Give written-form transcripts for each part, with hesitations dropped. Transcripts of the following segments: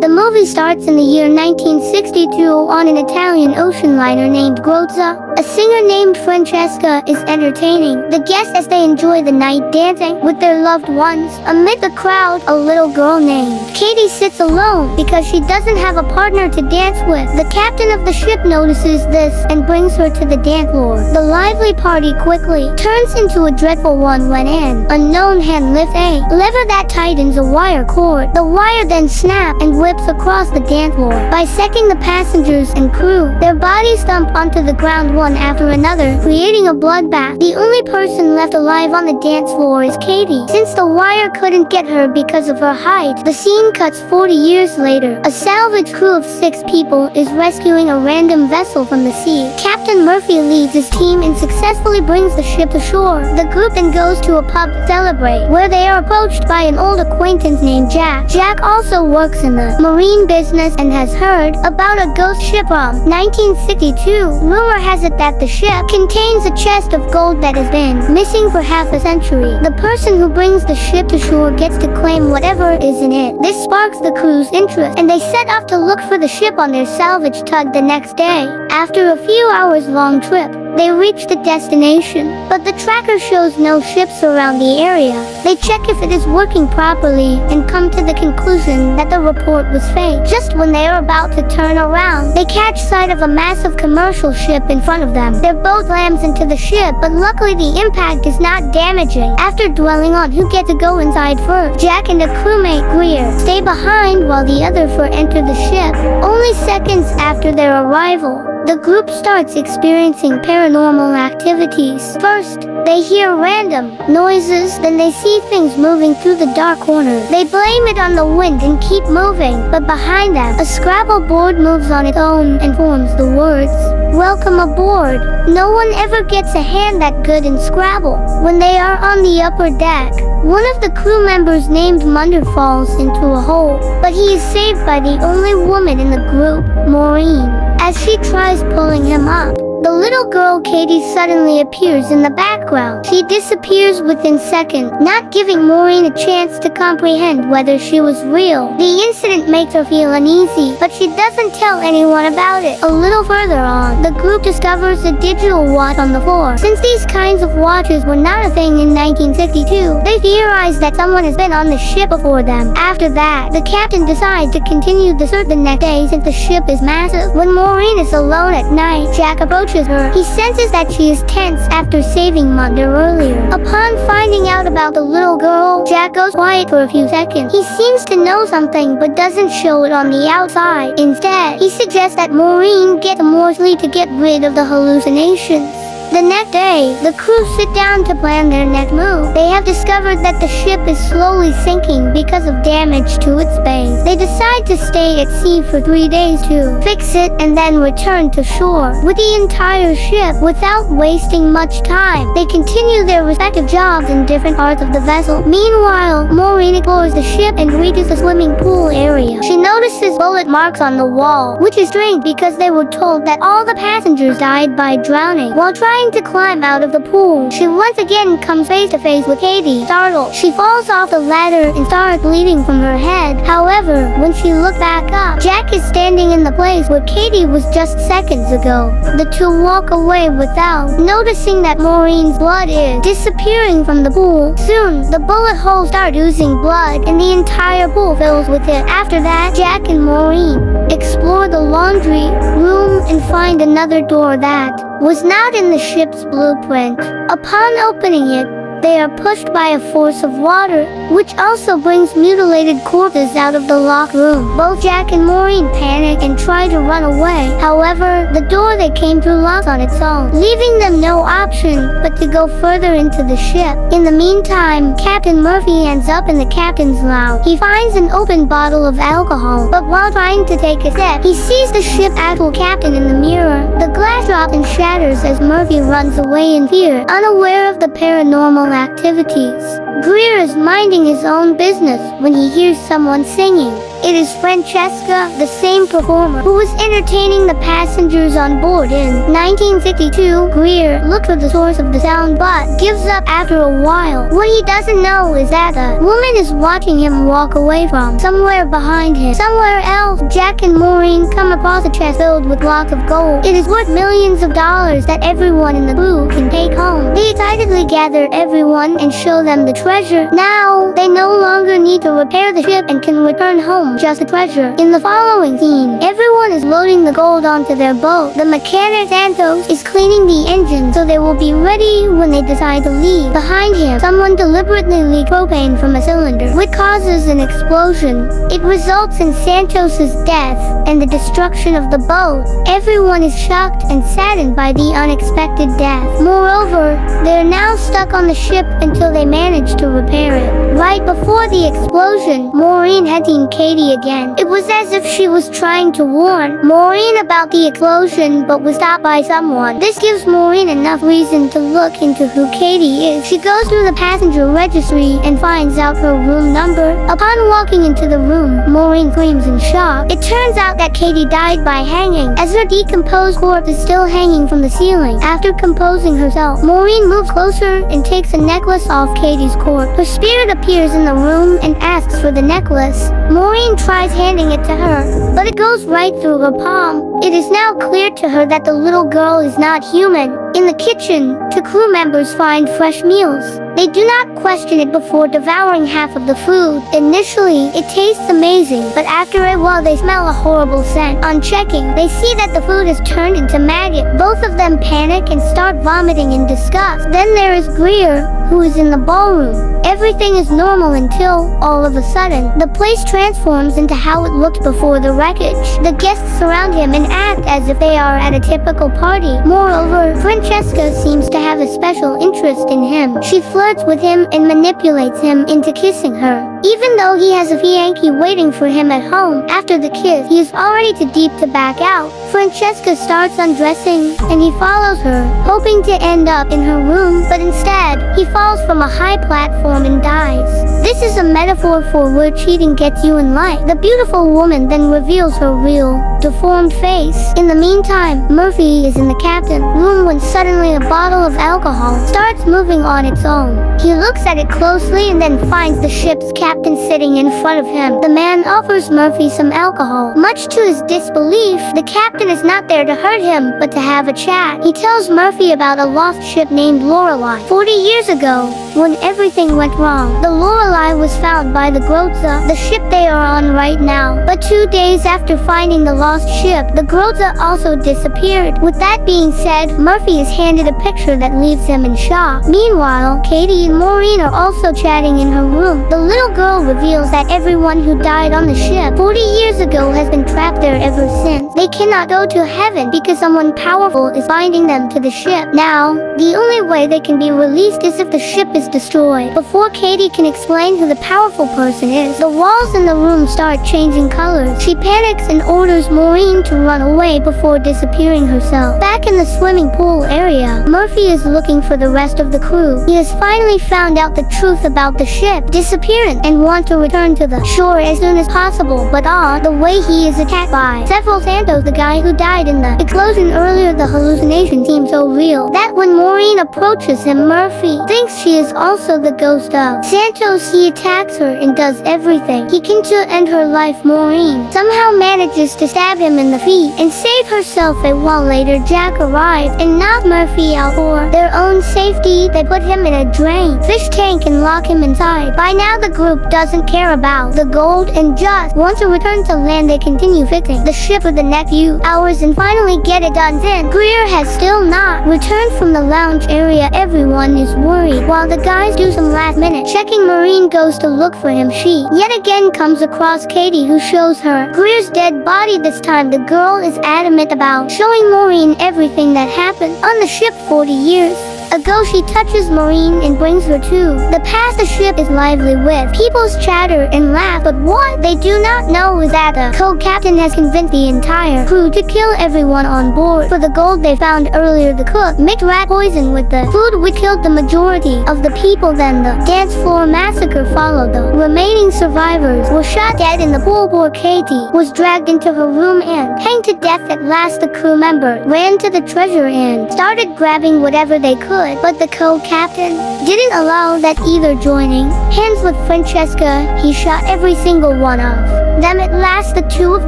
The movie starts in the year 1962 on an Italian ocean liner named Grozza. A singer named Francesca is entertaining the guests as they enjoy the night dancing with their loved ones. Amid the crowd, a little girl named Katie sits alone because she doesn't have a partner to dance with. The captain of the ship notices this and brings her to the dance floor. The lively party quickly turns into a dreadful one when an unknown hand lifts a lever that tightens a wire cord. The wire then snaps and whips across the dance floor, bisecting the passengers and crew. Their bodies thump onto the ground one after another, creating a bloodbath. The only person left alive on the dance floor is Katie. Since the wire couldn't get her because of her height, the scene cuts 40 years later. A salvage crew of 6 people is rescuing a random vessel from the sea. Captain Murphy leads his team and successfully brings the ship to shore. The group then goes to a pub to celebrate, where they are approached by an old acquaintance named Jack. Jack also works in the marine business and has heard about a ghost ship from 1962. Rumor has it that the ship contains a chest of gold that has been missing for half a century. The person who brings the ship to shore gets to claim whatever is in it. This sparks the crew's interest, and they set off to look for the ship on their salvage tug the next day. After a few hours long trip, they reach the destination, but the tracker shows no ships around the area. They check if it is working properly and come to the conclusion that the report was fake. Just when they are about to turn around, they catch sight of a massive commercial ship in front of them. Their boat slams into the ship, but luckily the impact is not damaging. After dwelling on who gets to go inside first, Jack and a crewmate, Greer, stay behind while the other 4 enter the ship. Only seconds after their arrival, the group starts experiencing paranormal activities. First, they hear random noises, then they see things moving through the dark corner. They blame it on the wind and keep moving, but behind them, a Scrabble board moves on its own and forms the words, "Welcome aboard." No one ever gets a hand that good in Scrabble. When they are on the upper deck, one of the crew members named Munder falls into a hole, but he is saved by the only woman in the group, Maureen. As she tries pulling him up, the little girl Katie suddenly appears in the background. She disappears within seconds, not giving Maureen a chance to comprehend whether she was real. The incident makes her feel uneasy, but she doesn't tell anyone about it. A little further on, the group discovers a digital watch on the floor. Since these kinds of watches were not a thing in 1962, they theorize that someone has been on the ship before them. After that, the captain decides to continue the search the next day since the ship is massive. When Maureen is alone at night, Jack approaches her. He senses that she is tense after saving Munder earlier. Upon finding out about the little girl, Jack goes quiet for a few seconds. He seems to know something but doesn't show it on the outside. Instead, he suggests that Maureen get more sleep to get rid of the hallucinations. The next day, the crew sit down to plan their next move. They have discovered that the ship is slowly sinking because of damage to its base. They decide to stay at sea for 3 days to fix it and then return to shore with the entire ship without wasting much time. They continue their respective jobs in different parts of the vessel. Meanwhile, Maureen explores the ship and reaches the swimming pool area. She notices bullet marks on the wall, which is strange because they were told that all the passengers died by drowning. While trying to climb out of the pool, she once again comes face to face with Katie. Startled, she falls off the ladder and starts bleeding from her head. However, when she looked back up, Jack is standing in the place where Katie was just seconds ago. The 2 walk away without noticing that Maureen's blood is disappearing from the pool. Soon, the bullet holes start oozing blood and the entire pool fills with it. After that, Jack and Maureen explore the laundry room and find another door that was not in the ship's blueprint. Upon opening it, they are pushed by a force of water, which also brings mutilated corpses out of the locked room. Both Jack and Maureen panic and try to run away. However, the door they came through locks on its own, leaving them no option but to go further into the ship. In the meantime, Captain Murphy ends up in the captain's lounge. He finds an open bottle of alcohol, but while trying to take a sip, he sees the ship's actual captain in the mirror. The glass drops and shatters as Murphy runs away in fear, unaware of the paranormal activities. Greer is minding his own business when he hears someone singing. It is Francesca, the same performer, who was entertaining the passengers on board in 1962. Greer looked for the source of the sound but gives up after a while. What he doesn't know is that the woman is watching him walk away from somewhere behind him. Somewhere else, Jack and Maureen come across a chest filled with blocks of gold. It is worth millions of dollars that everyone in the crew can take home. They excitedly gather everyone and show them the treasure. Now, they no longer need to repair the ship and can return home just the treasure. In the following scene, everyone is loading the gold onto their boat. The mechanic Santos is cleaning the engine so they will be ready when they decide to leave. Behind him, someone deliberately leaked propane from a cylinder, which causes an explosion. It results in Santos's death and the destruction of the boat. Everyone is shocked and saddened by the unexpected death. Moreover, they are now stuck on the ship until they manage to repair it. Right before the explosion, Maureen had seen Katie again. It was as if she was trying to warn Maureen about the explosion but was stopped by someone. This gives Maureen enough reason to look into who Katie is. She goes through the passenger registry and finds out her room number. Upon walking into the room, Maureen screams in shock. It turns out that Katie died by hanging, as her decomposed corpse is still hanging from the ceiling. After composing herself, Maureen moves closer and takes a necklace off Katie's corpse. Her spirit appears in the room and asks for the necklace. Maureen tries handing it to her, but it goes right through her palm. It is now clear to her that the little girl is not human. In the kitchen, two crew members find fresh meals. They do not question it before devouring half of the food. Initially, it tastes amazing, but after a while they smell a horrible scent. On checking, they see that the food has turned into maggot. Both of them panic and start vomiting in disgust. Then there is Greer, who is in the ballroom. Everything is normal until, all of a sudden, the place transforms into how it looked before the wreckage. The guests surround him and act as if they are at a typical party. Moreover, Francesca seems to have a special interest in him. She flirts with him and manipulates him into kissing her. Even though he has a fiancé waiting for him at home, after the kiss, he is already too deep to back out. Francesca starts undressing, and he follows her, hoping to end up in her room, but instead, he falls from a high platform and dies. This is a metaphor for where cheating gets you in life. The beautiful woman then reveals her real, deformed face. In the meantime, Murphy is in the captain's room when suddenly a bottle of alcohol starts moving on its own. He looks at it closely and then finds the ship's captain sitting in front of him. The man offers Murphy some alcohol. Much to his disbelief, the captain is not there to hurt him, but to have a chat. He tells Murphy about a lost ship named Lorelei. 40 years ago, when everything went wrong, the Lorelei was found by the Grotza, the ship they are on right now. But 2 days after finding the lost ship, the Grotza also disappeared. With that being said, Murphy is handed a picture that leaves him in shock. Meanwhile, Katie and Maureen are also chatting in her room. The little girl reveals that everyone who died on the ship 40 years ago has been trapped there ever since. They cannot go to heaven because someone powerful is binding them to the ship. Now, the only way they can be released is if the ship is destroyed. Before Katie can explain who the powerful person is, the walls in the room start changing colors. She panics and orders Maureen to run away before disappearing herself. Back in the swimming pool area, Murphy is looking for the rest of the crew. He has finally found out the truth about the ship disappearance and want to return to the shore as soon as possible, but the way he is attacked by several Santos, the guy who died in the explosion earlier. The hallucination seems so real that when Maureen approaches him, Murphy thinks she is also the ghost of Santos. He attacks her and does everything he can to end her life. Maureen somehow manages to stab him in the feet and save herself. A while later, Jack arrived and knocked Murphy out. For their own safety, they put him in a drain fish tank and lock him inside. By now, the group doesn't care about the gold and just want to return to land. They continue fixing the ship for the next few hours and finally get it done. Then Greer has still not returned from the lounge area. Everyone is worried while the guys do some last minute checking. Maureen goes to look for him. She yet again comes across Katie, who shows her Greer's dead body. This time the girl is adamant about showing Maureen everything that happened on the ship 40 years ago she touches Maureen and brings her to the past the ship is lively with. People's chatter and laugh, but what they do not know is that the co-captain has convinced the entire crew to kill everyone on board for the gold they found earlier. The cook mixed rat poison with the food which killed the majority of the people. Then the dance floor massacre followed. The remaining survivors were shot dead in the pool. Poor Katie was dragged into her room and hanged to death. At last the crew member ran to the treasure and started grabbing whatever they could, but the co-captain didn't allow that either. Joining hands with Francesca, he shot every single one of them. At last the two of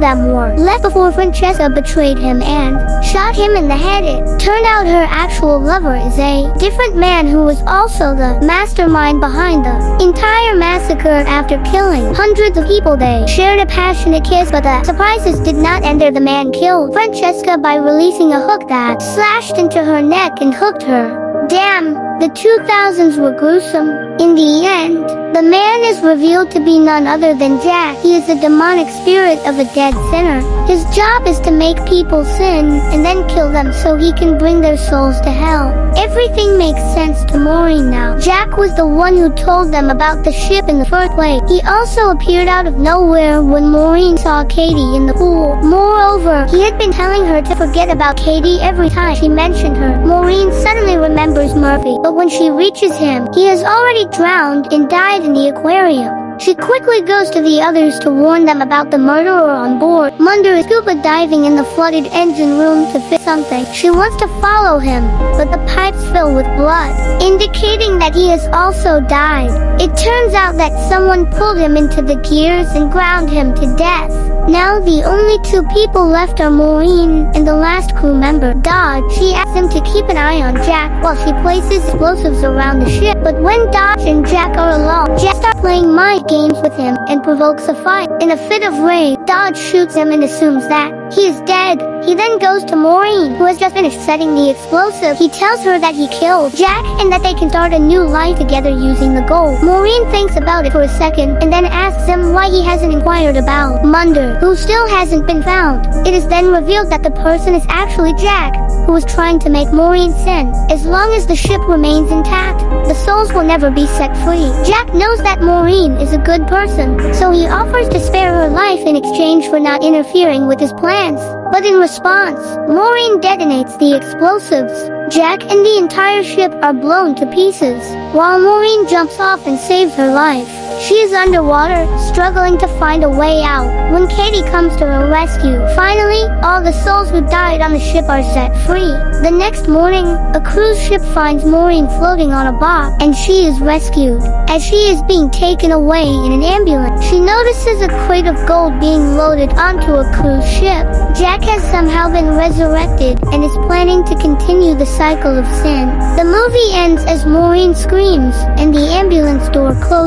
them were left before Francesca betrayed him and shot him in the head. It turned out her actual lover is a different man who was also the mastermind behind the entire massacre. After killing hundreds of people, they shared a passionate kiss, but the surprises did not end there. The man killed Francesca by releasing a hook that slashed into her neck and hooked her. Damn, the 2000s were gruesome. In the end, the man is revealed to be none other than Jack. He is the demonic spirit of a dead sinner. His job is to make people sin and then kill them so he can bring their souls to hell. Everything makes sense to Maureen now. Jack was the one who told them about the ship in the first place. He also appeared out of nowhere when Maureen saw Katie in the pool. Moreover, he had been telling her to forget about Katie every time she mentioned her. Maureen suddenly remembers Murphy, but when she reaches him, he has already drowned and died in the aquarium. She quickly goes to the others to warn them about the murderer on board. Munder is scuba diving in the flooded engine room to fix something. She wants to follow him, but the pipes fill with blood, indicating that he has also died. It turns out that someone pulled him into the gears and ground him to death. Now the only two people left are Maureen and the last crew member, Dodge. She asks him to keep an eye on Jack while she places explosives around the ship. But when Dodge and Jack are alone, Jack starts playing mind games with him and provokes a fight. In a fit of rage, Dodge shoots him and assumes that he is dead. He then goes to Maureen, who has just finished setting the explosive. He tells her that he killed Jack and that they can start a new life together using the gold. Maureen thinks about it for a second and then asks him why he hasn't inquired about Munder, who still hasn't been found. It is then revealed that the person is actually Jack, who was trying to make Maureen sin. As long as the ship remains intact, the souls will never be set free. Jack knows that Maureen is a good person, so he offers to spare her life in exchange for not interfering with his plans. But in response, Maureen detonates the explosives. Jack and the entire ship are blown to pieces, while Maureen jumps off and saves her life. She is underwater, struggling to find a way out, when Katie comes to her rescue. Finally, all the souls who died on the ship are set free. The next morning, a cruise ship finds Maureen floating on a box, and she is rescued. As she is being taken away in an ambulance, she notices a crate of gold being loaded onto a cruise ship. Jack has somehow been resurrected and is planning to continue the cycle of sin. The movie ends as Maureen screams, and the ambulance door closes.